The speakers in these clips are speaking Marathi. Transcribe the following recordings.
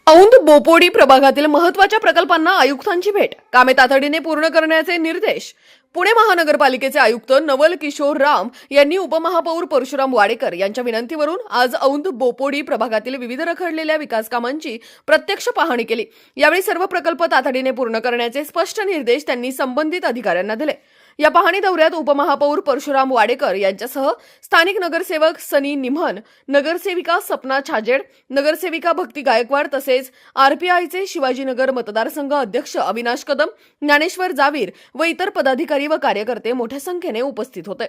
औंध बोपोडी प्रभागातील महत्त्वाच्या प्रकल्पांना आयुक्तांची भेट, कामे तातडीने पूर्ण करण्याचे निर्देश. पुणे महानगरपालिकेचे आयुक्त नवल किशोर राम यांनी उपमहापौर परशुराम वाडेकर यांच्या विनंतीवरून आज औंध बोपोडी प्रभागातील विविध रखडलेल्या विकास कामांची प्रत्यक्ष पाहणी केली. यावेळी सर्व प्रकल्प तातडीने पूर्ण करण्याचे स्पष्ट निर्देश त्यांनी संबंधित अधिकाऱ्यांना दिले. या पाहणी दौऱ्यात उपमहापौर परशुराम वाडेकर यांच्यासह स्थानिक नगरसेवक सनी निमहन, नगरसेविका सपना छाजेड, नगरसेविका भक्ती गायकवाड तसेच आरपीआयचे शिवाजीनगर मतदारसंघ अध्यक्ष अविनाश कदम, ज्ञानेश्वर जावीर व इतर पदाधिकारी व कार्यकर्ते मोठ्या संख्येने उपस्थित होते.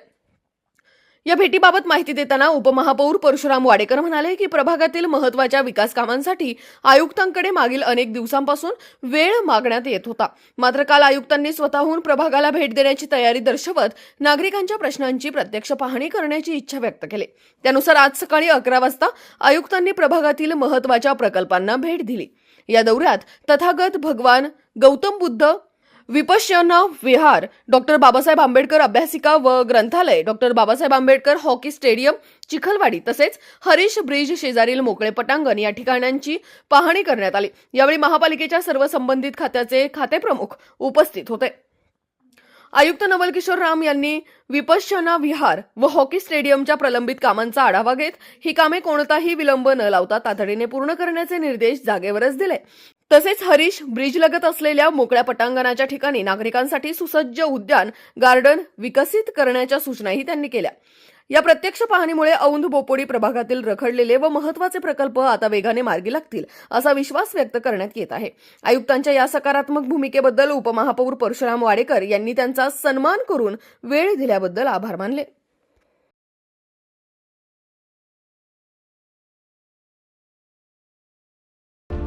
या भेटीबाबत माहिती देताना उपमहापौर परशुराम वाडेकर म्हणाले की प्रभागातील महत्त्वाच्या विकास कामांसाठी आयुक्तांकडे मागील अनेक दिवसांपासून वेळ मागण्यात येत होता. मात्र काल आयुक्तांनी स्वतःहून प्रभागाला भेट देण्याची तयारी दर्शवत नागरिकांच्या प्रश्नांची प्रत्यक्ष पाहणी करण्याची इच्छा व्यक्त केली. त्यानुसार आज सकाळी 11 वाजता आयुक्तांनी प्रभागातील महत्त्वाच्या प्रकल्पांना भेट दिली. या दौऱ्यात तथागत भगवान गौतम बुद्ध विपश्यना विहार, डॉक्टर बाबासाहेब आंबेडकर अभ्यासिका व ग्रंथालय, doctor Babasaheb Ambedkar hockey stadium Chikhalwadi तसेच हरीश ब्रिज शेजारील मोकळे पटांगण या ठिकाणांची पाहणी करण्यात आली. यावेळी महापालिकेच्या सर्व संबंधित खात्याचे खातेप्रमुख उपस्थित होते. आयुक्त नवल किशोर राम यांनी विपश्यना विहार व हॉकी स्टेडियमच्या प्रलंबित कामांचा आढावा घेत ही कामे कोणताही विलंब न लावता तातडीने पूर्ण करण्याचे निर्देश जागेवरच दिले. तसेच हरीश ब्रिजलगत असलेल्या मोकळ्या पटांगणाच्या ठिकाणी नागरिकांसाठी सुसज्ज उद्यान गार्डन विकसित करण्याच्या सूचनाही त्यांनी केल्या. या प्रत्यक्ष पाहणीमुळे औंध बोपोडी प्रभागातील रखडलेले व महत्त्वाचे प्रकल्प आता वेगाने मार्गी लागतील असा विश्वास व्यक्त करण्यात येत आहे. आयुक्तांच्या या सकारात्मक भूमिकेबद्दल उपमहापौर परशुराम वाडेकर यांनी त्यांचा सन्मान करून वेळ दिल्याबद्दल आभार मानले.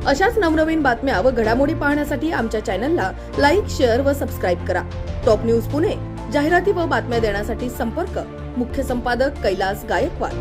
अशाच नवनवीन बातम्या व घडामोडी पाहण्यासाठी आमच्या चॅनलला लाईक, शेअर व सबस्क्राईब करा. टॉप न्यूज पुणे जाहिराती व बातम्या देण्यासाठी संपर्क मुख्य संपादक कैलास गायकवाड.